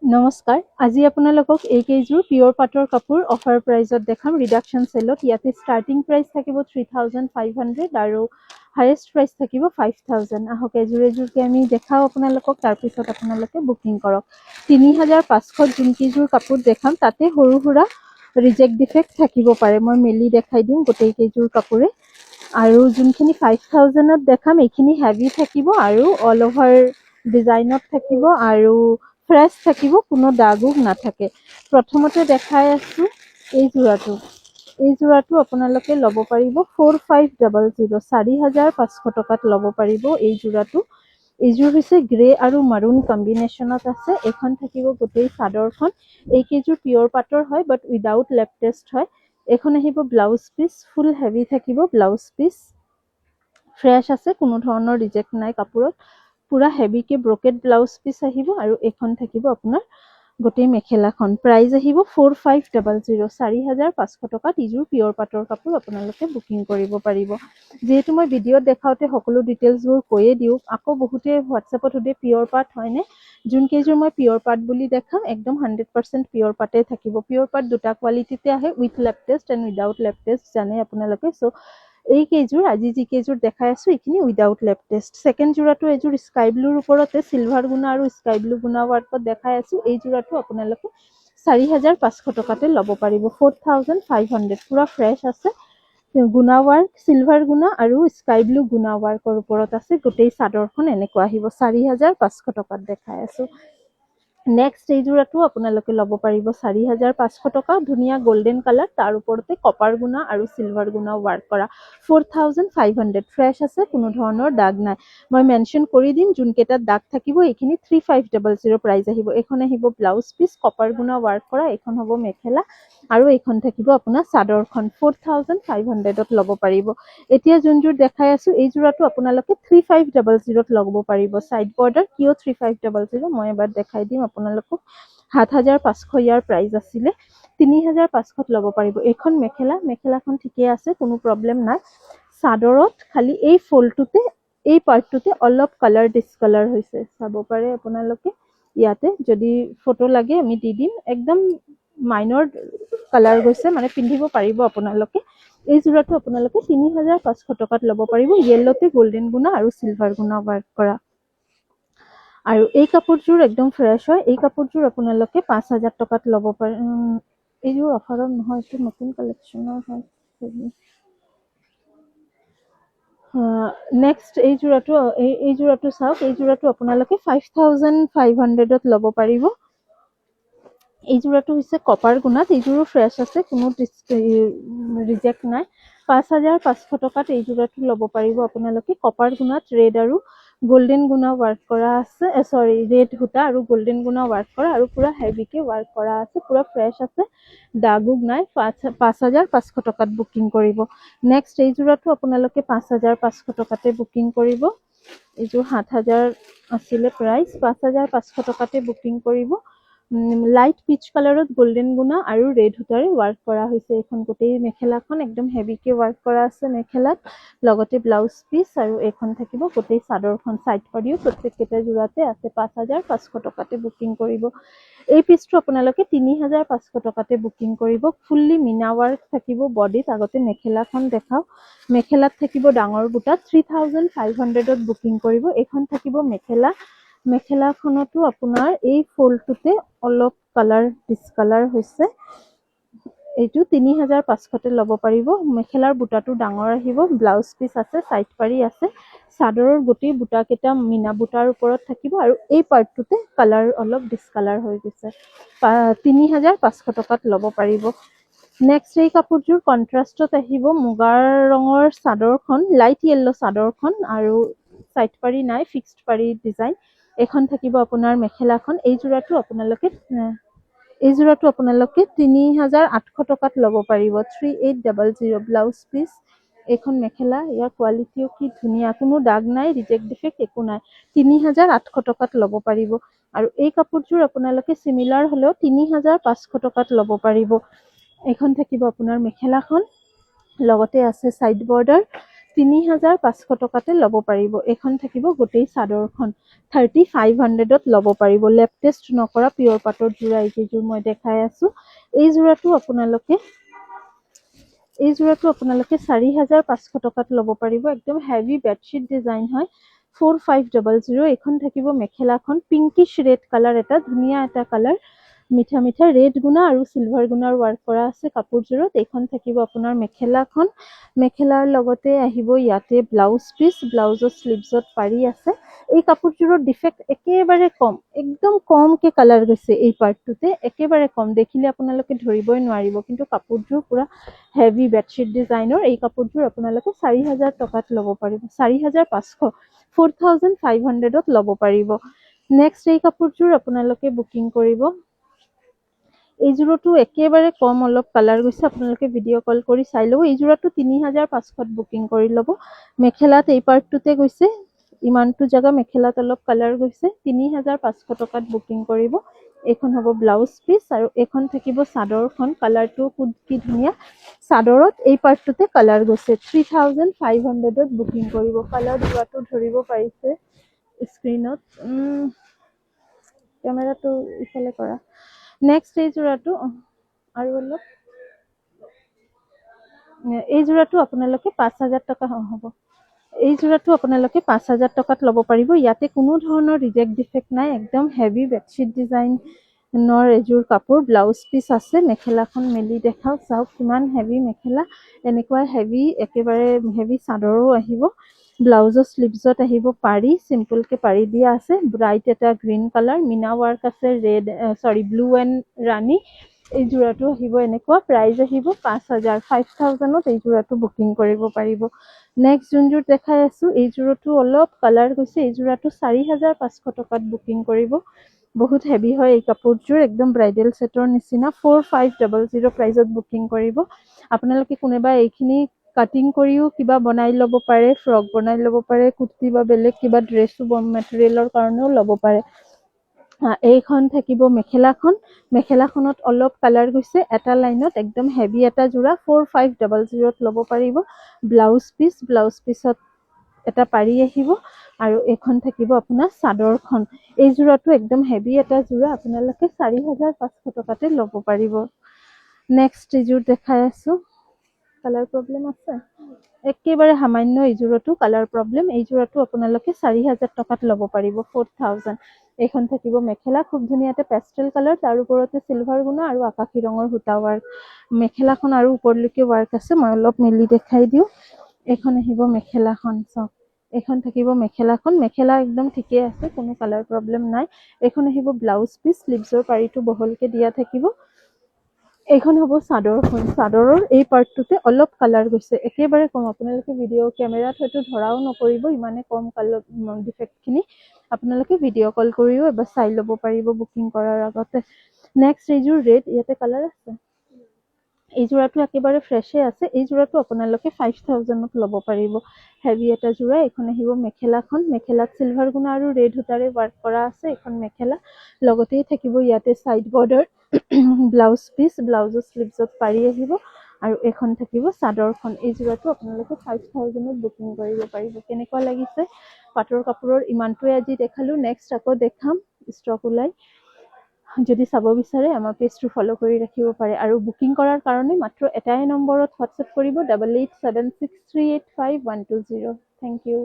নমস্কাৰ আজি আপোনালোকক এই কেইযোৰ পিয়ৰ পাটৰ কাপোৰ অফাৰ প্ৰাইজত দেখাম ৰিডাকশ্যন চেলত ইয়াতে ষ্টাৰ্টিং প্ৰাইচ থাকিব 3500 আৰু হাইয়েষ্ট প্ৰাইচ থাকিব 5000 আহক এযোৰ এযোৰকৈ আমি দেখাও আপোনালোকক তাৰপিছত আপোনালোকে বুকিং কৰক 3500 যোনকেইযোৰ কাপোৰ দেখাম তাতে সৰু সুৰা ৰিজেক্ট ডিফেক্ট থাকিব পাৰে মই মেলি দেখাই দিম গোটেই কেইযোৰ কাপোৰে আৰু যোনখিনি 5000ত দেখাম এইখিনি হেভি থাকিব আৰু অল অভাৰ ডিজাইনত থাকিব আৰু ফ্ৰেছ থাকিব কোনো দাগো নাথাকে প্ৰথমতে দেখাই আছো এই যোৰাটো আপোনালোকে ল'ব পাৰিব 4500 4500 টকাত ল'ব পাৰিব এই যোৰাটো এইযোৰ হৈছে গ্ৰে আৰু মাৰুন কম্বিনেশ্যনত আছে এখন থাকিব গোটেই চাদৰখন এইকেইযোৰ পিয়ৰ পাটৰ হয় বাট উইদাউট লেপ টেষ্ট হয় এখন আহিব ব্লাউজ পিচ ফুল হেভি থাকিব ব্লাউজ পিচ ফ্ৰেছ আছে কোনো ধৰণৰ ৰিজেক্ট নাই কাপোৰত পুৰা হেভিকে ব্ৰকেট ব্লাউজ পিচ আহিব আৰু এখন থাকিব আপোনাৰ গোটেই মেখেলাখন প্ৰাইস আহিব 4500 4500 টকাত ইযোৰ পিয়ৰ পাটৰ কাপোৰ আপোনালোকে বুকিং কৰিব পাৰিব যেহেতু মই ভিডিঅ'ত দেখাওতে সকলো ডিটেইলছবোৰ কৈয়ে দিওঁ আকৌ বহুতে হোৱাটছএপত সুধে পিয়ৰ পাট হয়নে যোনকেইযোৰ মই পিয়ৰ পাট বুলি দেখাম একদম 100% পিয়ৰ পাটে থাকিব পিয়ৰ পাট দুটা কোৱালিটিতে আহে উইথ লেপ টেষ্ট এণ্ড উইদাউট লেপ টেষ্ট জানে আপোনালোকে চ' এই কেইযোৰ আজি যি কেইযোৰ দেখাই আছো এইখিনি উইদাউট লেপ টেষ্ট সেকেন্ড যোৰাটো এযোৰ স্কাই ব্লুৰ ওপৰতে সিলভাৰ গুণা আৰু স্কাই ব্লু গুণা ৱাৰ্কত দেখাই আছো এই যোৰাটো আপোনালোকে 4500 টকাতে ল'ব পাৰিব 4500 পুৰা ফ্ৰেছ আছে গুণা ৱাৰ্ক সিলভাৰ গুণা আৰু স্কাই ব্লু গুণা ৱাৰ্কৰ ওপৰত আছে গোটেই চাদৰখন এনেকুৱা আহিব 4500 টকাত দেখাই আছো নেক্সট এই যোৰাটো আপোনালোকে ল'ব পাৰিব 4500 টকা ধুনীয়া গোল্ডেন কালাৰ তাৰ ওপৰতে কপাৰ গুণা আৰু সিলভাৰ গুণা ৱাৰ্ক কৰা 4500 ফ্ৰেছ আছে কোনো ধৰণৰ দাগ নাই মই মেনশন কৰি দিম যোনকেইটাত দাগ থাকিব এইখিনি 3500 প্ৰাইস আহিব এখন আহিব ব্লাউজ পিচ কপাৰ গুণা ৱাৰ্ক কৰা এখন হ'ব মেখেলা আৰু এইখন থাকিব আপোনাৰ চাদৰখন 4500ত ল'ব পাৰিব এতিয়া যোনযোৰ দেখাই আছো এই যোৰাটো আপোনালোকে 3500ত ল'ব পাৰিব সাইড বৰ্ডাৰ কিয় 3500 মই এবাৰ দেখাই দিম আপোনালোকক 7500 ইয়াৰ প্ৰাইস আছিলে 3500ত ল'ব পাৰিব এখন মেখেলাখন ঠিকে আছে কোনো প্ৰবলেম নাই চাদৰত খালি এই ফলটোতে এই পাৰ্টটোতে অলপ কালাৰ ডিসকালাৰ হৈছে চাব পাৰে আপোনালোকে ইয়াতে যদি ফটো লাগে আমি দি দিম একদম মাইনৰ কালাৰ গৈছে মানে পিন্ধিব পাৰিব আপোনালোকে এই যোৰাটো আপোনালোকে 3500 টকাত ল'ব পাৰিব ইয়েলোতে গোল্ডেন গুণা আৰু সিলভাৰ গুণা ৱাৰ্ক কৰা আৰু এই কাপোৰযোৰ একদম ফ্ৰেছ হয় এই কাপোৰযোৰ আপোনালোকে 5000 টকাত ল'ব পাৰে এইযোৰ অফাৰত নহয় এইটো নতুন কালেকশ্যনৰ হয় নেক্সট এই যোৰাটো চাওক এই যোৰাটো আপোনালোকে 5500ত ল'ব পাৰিব এই যোৰাটো হৈছে কপাৰ গুণাত এইযোৰো ফ্ৰেছ আছে কোনো ৰিজেক্ট নাই 5500 টকাত এই যোৰাটো ল'ব পাৰিব আপোনালোকে কপাৰ গুণাত ৰেড আৰু গোল্ডেন গুণা ৱাৰ্ক কৰা আছে সৰি ৰেড সূতা আৰু গোল্ডেন গুণা ৱাৰ্ক কৰা আৰু পুৰা হেভিকে ৱাৰ্ক কৰা আছে পুৰা ফ্ৰেছ আছে দাগুগ নাই 5500 টকাত বুকিং কৰিব নেক্সট এই যোৰাটো আপোনালোকে 5500 টকাতে বুকিং কৰিব এইযোৰ 7000 আছিলে প্ৰাইস 5500 টকাতে বুকিং কৰিব লাইট পিচ কালাৰত গোল্ডেন গুণা আৰু ৰেড সূতাৰে ৱাৰ্ক কৰা হৈছে এখন গোটেই মেখেলাখন একদম হেভিকে ৱাৰ্ক কৰা আছে মেখেলাত লগতে ব্লাউজ পিচ আৰু এখন থাকিব গোটেই চাদৰখন সাইড কৰিও প্ৰত্যেকটা যোৰাতে আছে 5500 টকাতে বুকিং কৰিব এই পিচটো আপোনালোকে 3500 টকাতে বুকিং কৰিব ফুললি মিনা ৱাৰ্ক থাকিব বডিত আগতে মেখেলাখন দেখাও মেখেলাত থাকিব ডাঙৰ বুটা 3500ত বুকিং কৰিব এখন থাকিব মেখেলাখনতো আপোনাৰ এই ফলটোতে অলপ কালাৰ ডিসকালাৰ হৈছে এইটো 3500তে ল'ব পাৰিব মেখেলাৰ বুটাটো ডাঙৰ আহিব ব্লাউজ পিচ আছে সাইড পাৰি আছে চাদৰৰ গোটেই বুটা কেইটা মিনা বুটাৰ ওপৰত থাকিব আৰু এই পাৰ্টটোতে কালাৰ অলপ ডিসকালাৰ হৈ গৈছে 3500 টকাত ল'ব পাৰিব নেক্সট এই কাপোৰযোৰ কন্ট্ৰাষ্টত আহিব মুগাৰ ৰঙৰ চাদৰখন লাইট ইয়েলো চাদৰখন আৰু সাইড পাৰি নাই ফিক্সড পাৰি ডিজাইন এখন থাকিব আপোনাৰ মেখেলাখন এই যোৰাটো আপোনালোকে 3800 টকাত ল'ব পাৰিব 3800 ব্লাউজ পিচ এখন মেখেলা ইয়াৰ কোৱালিটিও কি ধুনীয়া কোনো দাগ নাই ৰিজেক্ট ডিফেক্ট একো নাই 3800 টকাত ল'ব পাৰিব আৰু এই কাপোৰযোৰ আপোনালোকে সিমিলাৰ হলেও 3500 টকাত ল'ব পাৰিব এখন থাকিব আপোনাৰ মেখেলাখন লগতে আছে সাইড বৰ্ডাৰ ৩৫০০ টকাতে ল'ব পাৰিব। এইখন থাকিব গোটেই চাদৰখন 3500ত ল'ব পাৰিব। লেপ টেষ্ট নকৰা পিয়ৰ পাটৰ যোৰা এইকেইযোৰ মই দেখাই আছো। এই যোৰাটো আপোনালোকে ৪৫০০ টকাত ল'ব পাৰিব। একদম হেভি বেডশ্বীট ডিজাইন হয়। 4500। এইখন থাকিব মেখেলাখন পিংকিশ ৰেড কালাৰ, এটা ধুনীয়া এটা কালাৰ, মিঠা মিঠা ৰেড গুণা আৰু চিলভাৰ গুণাৰ ৱাৰ্ক কৰা আছে কাপোৰযোৰত। এইখন থাকিব আপোনাৰ মেখেলাখন। মেখেলাৰ লগতে আহিব ইয়াতে ব্লাউজ পিচ, ব্লাউজৰ শ্লিভছত পাৰি আছে। এই কাপোৰযোৰৰ ডিফেক্ট একেবাৰে কম, একদম কমকে কালাৰ গৈছে এই পাৰ্টটোতে, একেবাৰে কম, দেখিলে আপোনালোকে ধৰিবই নোৱাৰিব। কিন্তু কাপোৰযোৰ পুৰা হেভি বেডশ্বীট ডিজাইনৰ। এই কাপোৰযোৰ আপোনালোকে ৪০০০ টকাত ল'ব পাৰিব। ৪৫০০, 4500ত ল'ব পাৰিব। নেক্সট এই কাপোৰযোৰ আপোনালোকে বুকিং কৰিব। এইযোৰতো একেবাৰে কম, অলপ কালাৰ গৈছে, আপোনালোকে ভিডিঅ' কল কৰি চাই ল'ব। এইযোৰতো ৩৫০০ত বুকিং কৰি ল'ব। মেখেলাত এই পাৰ্টটোতে গৈছে, ইমানটো জেগা মেখেলাত অলপ কালাৰ গৈছে। ৩৫০০ টকাত বুকিং কৰিব। এইখন হ'ব ব্লাউজ পিচ আৰু এইখন থাকিব চাদৰখন। কালাৰটো কি ধুনীয়া, চাদৰত এই পাৰ্টটোতে কালাৰ গৈছে। 3500ত বুকিং কৰিব। কালাৰ যোৱাটো ধৰিব পাৰিছে স্ক্ৰীনত। কেমেৰাটো ইফালে কৰা। নেক্সট এই যোৰাটো আৰু অলপ, এই যোৰাটো আপোনালোকে ৫০০০ টকা হ'ব। এই যোৰাটো আপোনালোকে ৫০০০ টকাত ল'ব পাৰিব। ইয়াতে কোনো ধৰণৰ ৰিজেক্ট ডিফেক্ট নাই। একদম হেভি বেডশ্বীট ডিজাইনৰ এযোৰ কাপোৰ। ব্লাউজ পিচ আছে। মেখেলাখন মেলি দেখাওক, চাওক কিমান হেভি মেখেলা। এনেকুৱা হেভি, একেবাৰে হেভি চাদৰো আহিব। ব্লাউজৰ শ্লিভছত আহিব পাৰি, চিম্পলকে পাৰি দিয়া আছে। ব্ৰাইট এটা গ্ৰীণ কালাৰ, মিনা ৱাৰ্ক আছে, ব্লু এণ্ড ৰাণী। এই যোৰাটো আহিব এনেকুৱা। প্ৰাইচ আহিব ৫০০০। ৫০০০ত এই যোৰাটো বুকিং কৰিব পাৰিব। নেক্সট যোনযোৰ দেখাই আছো, এই যোৰতো অলপ কালাৰ গৈছে। এই যোৰাটো ৪৫০০ টকাত বুকিং কৰিব। বহুত হেভি হয় এই কাপোৰযোৰ, একদম ব্ৰাইডেল ছেটৰ নিচিনা। 4500 প্ৰাইজত বুকিং কৰিব। আপোনালোকে কোনোবা এইখিনি কাটিং কৰিও কিবা বনাই ল'ব পাৰে, ফ্ৰক বনাই ল'ব পাৰে, কুৰ্তি বা বেলেগ কিবা ড্ৰেছো মেটেৰিয়েলৰ কাৰণেও ল'ব পাৰে। এইখন থাকিব মেখেলাখন। মেখেলাখনত অলপ কালাৰ গৈছে এটা লাইনত, একদম হেভি এটা যোৰা। 4500ত ল'ব পাৰিব। ব্লাউজ পিচত এটা পাৰি আহিব আৰু এইখন থাকিব আপোনাৰ চাদৰখন। এই যোৰাটো একদম হেভি এটা যোৰা, আপোনালোকে ৪৫০০ টকাতে ল'ব পাৰিব। নেক্সট এইযোৰ দেখাই আছো। কালাৰ প্ৰব্লেম আছে, একেবাৰে সামান্য এইযোৰতো কালাৰ প্ৰব্লেম। এই যোৰাটো আপোনালোকে ৪০০০ টকাত ল'ব পাৰিব। 4000। এইখন থাকিব মেখেলা, খুব ধুনীয়া এটা পেষ্টেল কালাৰ, তাৰ ওপৰতে চিলভাৰ গুণা আৰু আকাশী ৰঙৰ সূতা ৱাৰ্ক। মেখেলাখন আৰু ওপৰলৈকে ৱাৰ্ক আছে, মই অলপ মেলি দেখাই দিওঁ। এইখন আহিব মেখেলাখন, চাওক। এইখন থাকিব মেখেলাখন। মেখেলা একদম ঠিকে আছে, কোনো কালাৰ প্ৰব্লেম নাই। এইখন আহিব ব্লাউজ পিচ, শ্লিভছৰ পাৰিটো বহলকে দিয়া থাকিব। এইখন হ'ব চাদৰখন। চাদৰৰ এই পাৰ্টটোতে অলপ কালাৰ গৈছে, একেবাৰে কম। আপোনালোকে ভিডিঅ' কেমেৰাত হয়তো ধৰাও নপৰিব, ইমানে কম কালাৰ ডিফেক্টখিনি। আপোনালোকে ভিডিঅ' কল কৰিও এবাৰ চাই ল'ব পাৰিব বুকিং কৰাৰ আগতে। নেক্সট এইযোৰ ৰেড, ইয়াতে কালাৰ আছে। এই যোৰাটো একেবাৰে ফ্ৰেছে আছে। এই যোৰাটো আপোনালোকে 5000ত ল'ব পাৰিব। হেভি এটা যোৰা। এইখন আহিব মেখেলাখন। মেখেলাত চিলভাৰ গুণা আৰু ৰেড সূতাৰে ৱাৰ্ক কৰা আছে। এইখন মেখেলা, লগতেই থাকিব ইয়াতে চাইড বৰ্ডাৰ, ব্লাউজ পিচ, ব্লাউজৰ শ্লিভছত পাৰি আহিব আৰু এইখন থাকিব চাদৰখন। এই যোৰাটো আপোনালোকে 5000ত বুকিং কৰিব পাৰিব। কেনেকুৱা লাগিছে? পাটৰ কাপোৰৰ ইমানটোৱে আজি দেখালো। নেক্সট আকৌ দেখাম ষ্টক ওলাই। যদি চাব বিচাৰে আমাৰ পেজটো ফ'ল' কৰি ৰাখিব পাৰে। আৰু বুকিং কৰাৰ কাৰণে মাত্ৰ এটাই নম্বৰত হোৱাটছএপ কৰিব, 8876385120। Thank U.